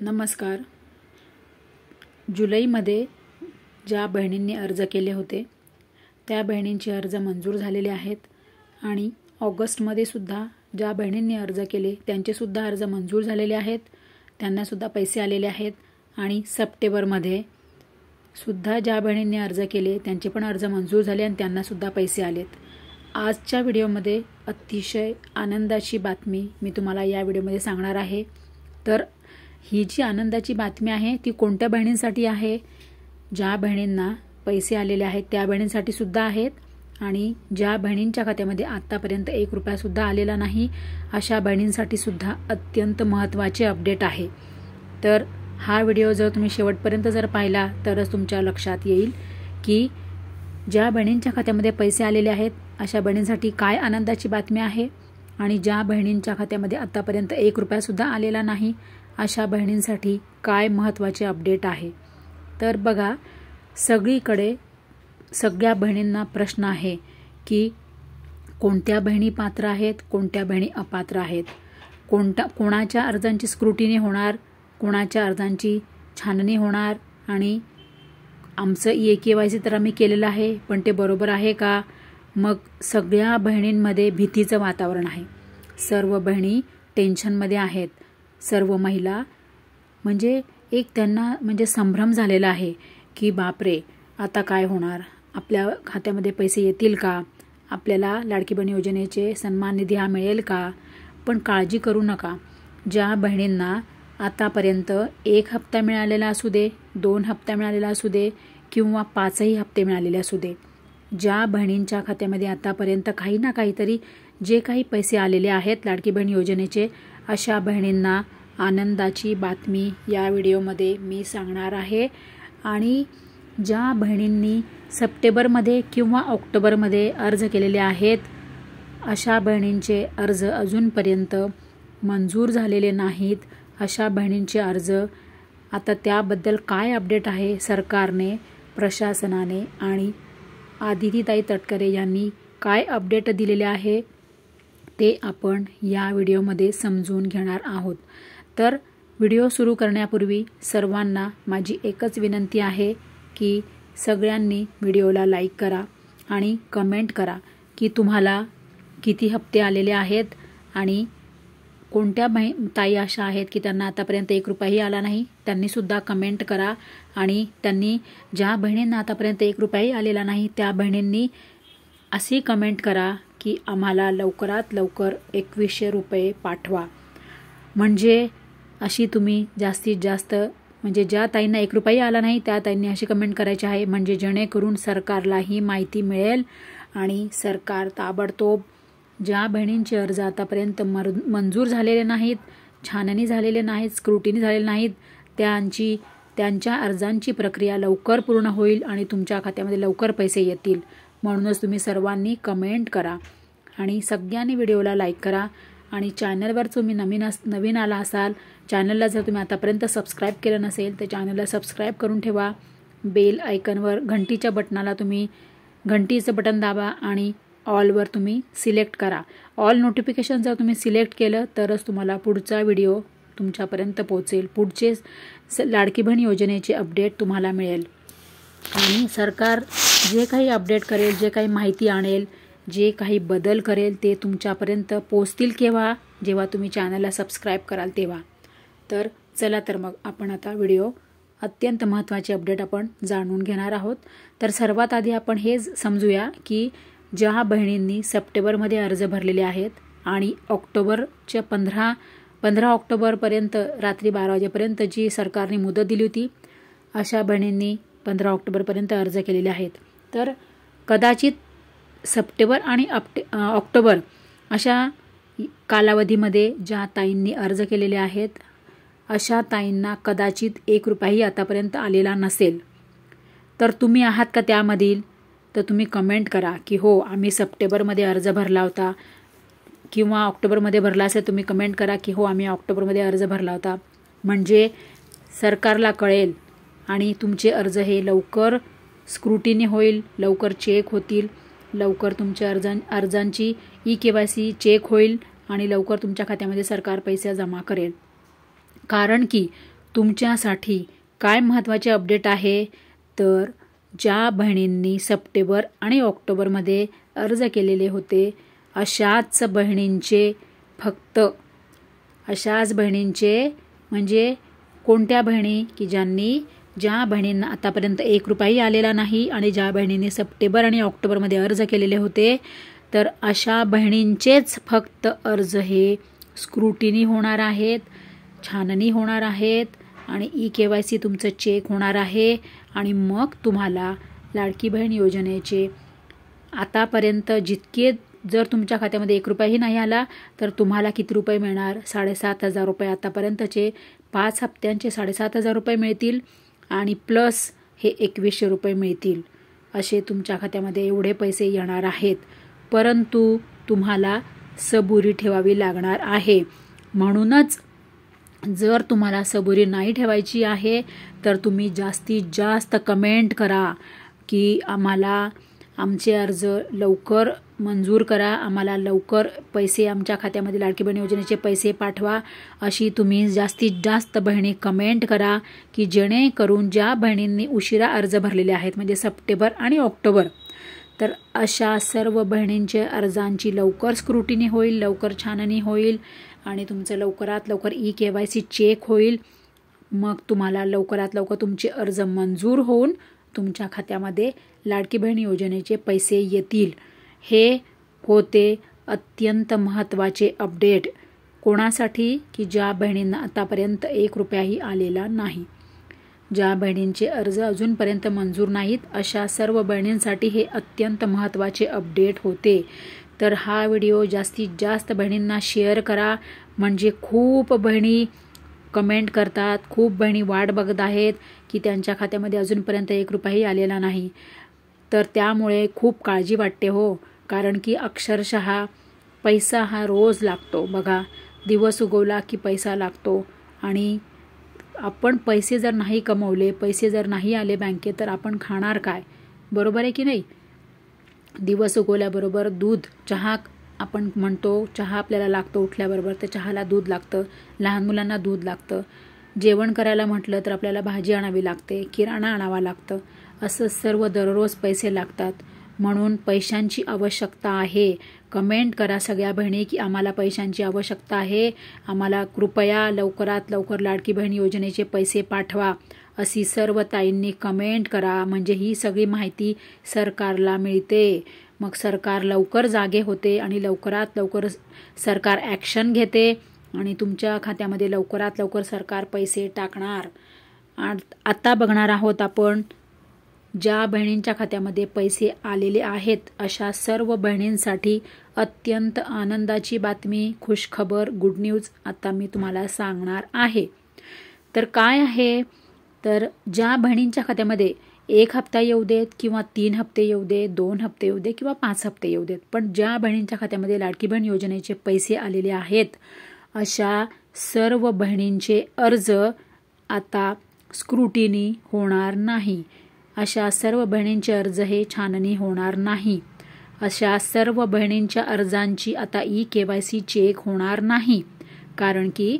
नमस्कार. जुलैमध्ये ज्या बहिणींनी अर्ज केले होते त्या बहिणींचे अर्ज मंजूर झालेले आहेत आणि ऑगस्टमध्ये सुद्धा ज्या बहिणींनी अर्ज केले त्यांचे सुद्धा अर्ज मंजूर झालेले आहेत, त्यांना सुद्धा पैसे आलेले आहेत. आणि सप्टेंबरमध्ये सुद्धा ज्या बहिणींनी अर्ज केले त्यांचे पण अर्ज मंजूर झाले आणि त्यांना सुद्धा पैसे आलेत. आजच्या व्हिडिओमध्ये अतिशय आनंदाची बातमी मी तुम्हाला या व्हिडिओमध्ये सांगणार आहे. तर ही जी आनंदाची बातमी आहे ती कोणत्या बहिणींसाठी आहे? ज्या बहिणींना पैसे आलेले आहेत त्या बहिणींसाठी सुद्धा आहेत आणि ज्या बहिणींच्या खात्यामध्ये आतापर्यंत 1 रुपया सुद्धा आलेला नाही अशा बहिणींसाठी सुद्धा अत्यंत महत्त्वाचे अपडेट आहे. तर हा व्हिडिओ जर तुम्ही शेवटपर्यंत जर पाहिला तरच तुमच्या लक्षात येईल की ज्या बहिणींच्या खात्यामध्ये पैसे आलेले आहेत अशा बहिणींसाठी काय आनंदाची बातमी आहे आणि ज्या बहिणींच्या खात्यामध्ये आतापर्यंत 1 रुपया सुद्धा आलेला नाही अशा बहिणींसाठी काय महत्त्वाचे अपडेट आहे. तर बघा, सगळीकडे सगळ्या बहिणींना प्रश्न आहे की कोणत्या बहिणी पात्र आहेत, कोणत्या बहिणी अपात्र आहेत, कोणाच्या अर्जांची स्क्रुटिनी होणार, कोणाच्या अर्जांची छाननी होणार आणि आमचं EKYC तर आम्ही केलेलं आहे पण ते बरोबर आहे का? मग सगळ्या बहिणींमध्ये भीतीचं वातावरण आहे. सर्व बहिणी टेन्शनमध्ये आहेत. सर्व महिला म्हणजे एक त्यांना म्हणजे संभ्रम झालेला आहे की बापरे आता काय होणार, आपल्या खात्यामध्ये पैसे येतील का, आपल्याला लाडकी बहीण योजनेचे सन्मान निधी हा मिळेल का? पण काळजी करू नका. ज्या बहिणींना आतापर्यंत 1 हप्ता मिळालेला असू दे, 2 हप्ता मिळालेला असू दे किंवा 5ही हप्ते मिळालेले असू दे, ज्या बहिणींच्या खात्यामध्ये आतापर्यंत काही ना काहीतरी जे काही पैसे आलेले आहेत लाडकी बहीण योजनेचे अशा बहिणींना आनंदाची बातमी या व्हिडिओमध्ये मी सांगणार आहे. आणि ज्या बहिणींनी सप्टेंबरमध्ये किंवा ऑक्टोबरमध्ये अर्ज केलेले आहेत अशा बहिणींचे अर्ज अजूनपर्यंत मंजूर झालेले नाहीत. अशा बहिणींचे अर्ज आता त्याबद्दल काय अपडेट आहे सरकारने, प्रशासनाने आणि आदितीताई तटकरे यांनी काय अपडेट दिलेले आहे ते आपण या व्हिडिओमध्ये समजून घेणार आहोत. तर व्हिडिओ सुरू करण्यापूर्वी सर्वांना माझी एकच विनंती आहे की सगळ्यांनी व्हिडिओला लाईक करा आणि कमेंट करा की तुम्हाला किती हप्ते आलेले आहेत आणि कोणत्या ताई अशा आहेत की त्यांना आतापर्यंत 1 रुपयाही आला नाही त्यांनीसुद्धा कमेंट करा. आणि त्यांनी ज्या बहिणींना आतापर्यंत 1 रुपयाही आलेला नाही त्या बहिणींनी अशी कमेंट करा की आम्हाला लवकरात लवकर 2100 रुपये पाठवा. म्हणजे अशी तुम्ही जास्तीत जास्त म्हणजे ज्या ताईंना 1 रुपयाही आला नाही त्या ताईंनी अशी कमेंट करायची आहे म्हणजे जेणेकरून सरकारलाही माहिती मिळेल आणि सरकार ताबडतोब ज्या बहिणींचे अर्ज आतापर्यंत मंजूर झालेले नाहीत, छाननी झालेले नाहीत, स्क्रुटिनी झालेले नाहीत त्यांच्या अर्जांची प्रक्रिया लवकर पूर्ण होईल आणि तुमच्या खात्यामध्ये लवकर पैसे येतील. म्हणूनच तुम्ही सर्वांनी कमेंट करा आणि सगळ्यांनी व्हिडिओला लाईक करा. आणि चॅनलवर तुम्ही नवीन आला असाल, चॅनलला जर तुम्ही आतापर्यंत सबस्क्राईब केलं नसेल तर चॅनलला सबस्क्राईब करून ठेवा. बेल आयकनवर घंटीच्या बटनाला तुम्ही घंटीचं बटन दाबा आणि ऑलवर तुम्ही सिलेक्ट करा. ऑल नोटिफिकेशन जर तुम्ही सिलेक्ट केलं तरच तुम्हाला पुढचा व्हिडिओ तुमच्यापर्यंत पोहोचेल, पुढचे लाडकी बहीण योजनेचे अपडेट तुम्हाला मिळेल. आणि सरकार जे काही अपडेट करेल, जे काही माहिती आणेल, जे काही बदल करेल ते तुमच्यापर्यंत पोहोचतील केव्हा? जेव्हा तुम्ही चॅनलला सबस्क्राईब कराल तेव्हा. तर चला तर मग आपण आता व्हिडिओ अत्यंत महत्त्वाचे अपडेट आपण जाणून घेणार आहोत. तर सर्वात आधी आपण हे समजूया की ज्या बहिणींनी सप्टेंबरमध्ये अर्ज भरलेले आहेत आणि ऑक्टोबरच्या 15 ऑक्टोबरपर्यंत रात्री 12 वाजेपर्यंत जी सरकारने मुदत दिली होती अशा बहिणींनी 15 ऑक्टोबरपर्यंत अर्ज केलेले आहेत. तर कदाचित सप्टेंबर आणि ऑक्टोबर अशा कालावधीमध्ये ज्या ताईंनी अर्ज केलेले आहेत अशा ताईंना कदाचित 1 रुपयाही आतापर्यंत आलेला नसेल. तर तुम्ही आहात का त्यामधील? तर तुम्ही कमेंट करा की हो आम्ही सप्टेंबरमध्ये अर्ज भरला होता किंवा ऑक्टोबरमध्ये भरला असेल तुम्ही कमेंट करा की हो आम्ही ऑक्टोबरमध्ये अर्ज भरला होता. म्हणजे सरकारला कळेल आणि तुमचे अर्ज हे लवकर स्क्रुटिनी होईल, लवकर चेक होतील, लवकर तुमच्या अर्जांची EKYC चेक होईल आणि लवकर तुमच्या खात्यामध्ये सरकार पैसे जमा करेल. कारण की तुमच्यासाठी काय महत्त्वाचे अपडेट आहे, तर ज्या बहिणींनी सप्टेंबर आणि ऑक्टोबरमध्ये अर्ज केलेले होते अशाच बहिणींचे म्हणजे कोणत्या बहिणी की ज्या बहिणींना आतापर्यंत 1 रुपयाही आलेला नाही आणि ज्या बहिणींनी सप्टेंबर आणि ऑक्टोबरमध्ये अर्ज केलेले होते, तर अशा बहिणींचेच फक्त अर्ज हे स्क्रुटिनी होणार आहेत, छाननी होणार आहेत आणि eKYC तुमचं चेक होणार आहे आणि मग तुम्हाला लाडकी बहीण योजनेचे आतापर्यंत जितके जर तुमच्या खात्यामध्ये 1 रुपयाही नाही आला तर तुम्हाला किती रुपये मिळणार, 7,500 रुपये आतापर्यंतचे 5 हप्त्यांचे 7,500 रुपये मिळतील आणि प्लस हे 2100 रुपये मिळतील. असे तुमच्या खात्यामध्ये एवढे पैसे येणार आहेत. परंतु तुम्हाला सबुरी ठेवावी लागणार आहे. म्हणूनच जर तुम्हाला सबुरी नाही ठेवायची आहे तर तुम्ही जास्तीत जास्त कमेंट करा की आम्हाला आमचे अर्ज लवकर मंजूर करा, आम्हाला लवकर पैसे आमच्या खात्यामध्ये लाडकी बहीण योजनेचे पैसे पाठवा, अशी तुम्ही जास्तीत जास्त बहिणी कमेंट करा की जेणेकरून ज्या बहिणींनी उशिरा अर्ज भरलेले आहेत म्हणजे सप्टेंबर आणि ऑक्टोबर, तर अशा सर्व बहिणींच्या अर्जांची लवकर स्क्रुटिनी होईल, लवकर छाननी होईल आणि तुमचं लवकरात लवकर eKYC चेक होईल. मग तुम्हाला लवकरात लवकर तुमचे अर्ज मंजूर होऊन तुमच्या खात्यामध्ये लाडकी बहीण योजनेचे पैसे येतील. हे होते अत्यंत महत्त्वाचे अपडेट. कोणासाठी की ज्या बहिणींना आतापर्यंत 1 रुपयाही आलेला नाही, ज्या बहिणींचे अर्ज अजूनपर्यंत मंजूर नाहीत, अशा सर्व बहिणींसाठी हे अत्यंत महत्त्वाचे अपडेट होते. तर हा व्हिडिओ जास्तीत जास्त बहिणींना शेअर करा, म्हणजे खूप बहिणी कमेंट करतात, खूप बहिणी वाट बघत आहेत की त्यांच्या खात्यामध्ये अजूनपर्यंत 1 रुपयाही आलेला नाही. तर त्यामुळे खूप काळजी वाटते हो, कारण की अक्षरशः पैसा हा रोज लागतो. बघा, दिवस उगवला की पैसा लागतो आणि आपण पैसे जर नाही कमवले, पैसे जर नाही आले बँकेत, तर आपण खाणार काय, बरोबर आहे की नाही. दिवस उगवल्याबरोबर दूध, चहा, आपण म्हणतो चहा आपल्याला लागतो उठल्याबरोबर, तर चहाला दूध लागतं, लहान मुलांना दूध लागतं, जेवण करायला म्हटलं तर आपल्याला भाजी आणावी लागते, किराणा आणावा लागतं, असं सर्व दररोज पैसे लागतात. म्हणून पैशांची आवश्यकता आहे. कमेंट करा सगळ्या बहिणी की आम्हाला पैशांची आवश्यकता आहे, आम्हाला कृपया लवकरात लवकर लाडकी बहीण योजनेचे पैसे पाठवा, अशी सर्व ताईंनी कमेंट करा. म्हणजे ही सगळी माहिती सरकारला मिळते, मग सरकार लवकर जागे होते आणि लवकरात लवकर सरकार ॲक्शन घेते आणि तुमच्या खात्यामध्ये लवकरात लवकर सरकार पैसे टाकणार. आता बघणार आहोत आपण ज्या बहिणींच्या खात्यामध्ये पैसे आलेले आहेत अशा सर्व बहिणींसाठी अत्यंत आनंदाची बातमी, खुशखबर, गुड न्यूज आता मी तुम्हाला सांगणार आहे. तर काय आहे, तर ज्या बहिणींच्या खात्यामध्ये 1 हप्ता येऊ देत किंवा 3 हप्ते येऊ देत, 2 हप्ते येऊ देत किंवा 5 हप्ते येऊ देत, पण ज्या बहिणींच्या खात्यामध्ये लाडकी बहीण योजनेचे पैसे आलेले आहेत अशा सर्व बहिणींचे अर्ज आता स्क्रुटिनी होणार नाही. अशा सर्व बहिणींचे अर्ज हे छाननी होणार नाही. अशा सर्व बहिणींच्या अर्जांची आता eKYC चेक होणार नाही. कारण की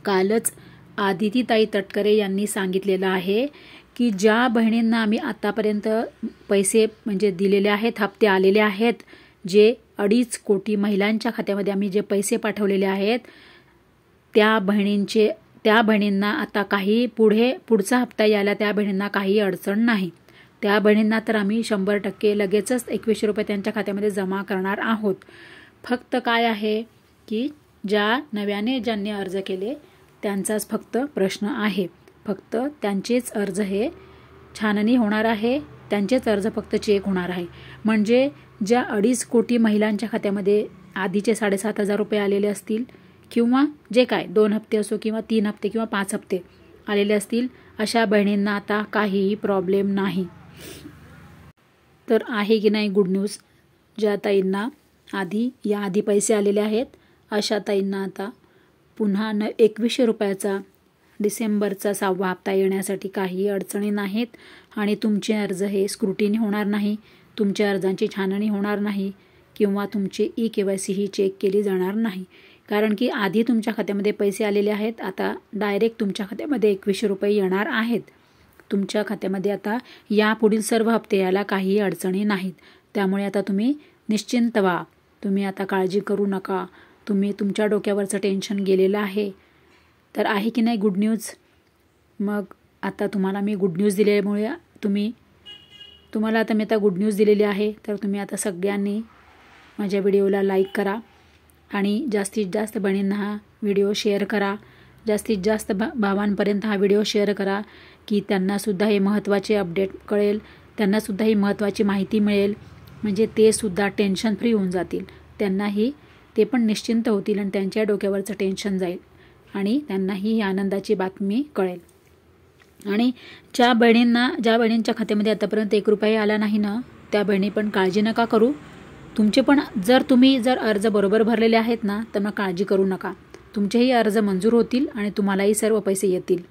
कालच आदितीताई तटकरे यांनी सांगितलेलं आहे की ज्या बहिणींना आम्ही आतापर्यंत पैसे म्हणजे दिलेले आहेत, हप्ते आलेले आहेत, जे 2.5 कोटी महिलांच्या खात्यामध्ये आम्ही जे पैसे पाठवलेले आहेत, त्या बहिणींना आता काही पुढचा हप्ता यायला त्या बहिणींना काही अडचण नाही. त्या बहिणींना तर आम्ही 100% लगेचच 2100 रुपये त्यांच्या खात्यामध्ये जमा करणार आहोत. फक्त काय आहे की ज्या नव्याने ज्यांनी अर्ज केले त्यांचाच फक्त प्रश्न आहे. फक्त त्यांचेच अर्ज हे छाननी होणार आहे, त्यांचेच अर्ज फक्त चेक होणार आहे. म्हणजे ज्या 2.5 कोटी महिलांच्या खात्यामध्ये आधीचे 7,500 रुपये आलेले असतील किंवा जे काय 2 हप्ते असो किंवा 3 हप्ते किंवा 5 हप्ते आलेले असतील, अशा बहिणींना आता काहीही प्रॉब्लेम नाही. तर आहे की नाही गुड न्यूज. ज्या ताईंना याआधी पैसे आलेले आहेत अशा ताईंना आता पुन्हा 2100 रुपयाचा डिसेंबरचा 6वा हप्ता येण्यासाठी काही अडचणी नाहीत आणि तुमचे अर्ज हे स्क्रुटिनी होणार नाही, तुमच्या अर्जांची छाननी होणार नाही किंवा तुमची eKYC ही चेक केली जाणार नाही. कारण की आधी तुमच्या खात्यामध्ये पैसे आलेले आहेत, आता डायरेक्ट तुमच्या खात्यामध्ये 2100 रुपये येणार आहेत. तुमच्या खात्यामध्ये आता यापुढील सर्व हप्ते यायला काही अडचणी नाहीत. त्यामुळे आता तुम्ही निश्चिंत व्हा. तुम्ही आता काळजी करू नका. तुमच्या डोक्यावरचं टेन्शन गेलेलं आहे. तर आहे की नाही गुड न्यूज? मग आता तुम्हाला मी गुड न्यूज दिल्यामुळे तुम्हाला आता मी आता गुड न्यूज दिलेली आहे. तर तुम्ही आता सगळ्यांनी माझ्या व्हिडिओला लाईक करा आणि जास्तीत जास्त बहिणींना हा व्हिडिओ शेअर करा. जास्तीत जास्त भावांपर्यंत हा व्हिडिओ शेअर करा की त्यांनासुद्धा हे महत्त्वाचे अपडेट कळेल, त्यांनासुद्धा ही महत्त्वाची माहिती मिळेल. म्हणजे ते सुद्धा टेन्शन फ्री होऊन जातील. त्यांनाही ते पण निश्चिंत होतील आणि त्यांच्या डोक्यावरचं टेन्शन जाईल आणि त्यांनाही ही आनंदाची बातमी कळेल. आणि ज्या बहिणींच्या खात्यामध्ये आतापर्यंत 1 रुपया आला नाही ना, त्या बहिणी पण काळजी नका करू. तुमचे पण तुम्ही जर अर्ज बरोबर भरलेले आहेत ना, तर मग काळजी करू नका. तुमचेही अर्ज मंजूर होतील आणि तुम्हालाही सर्व पैसे येतील.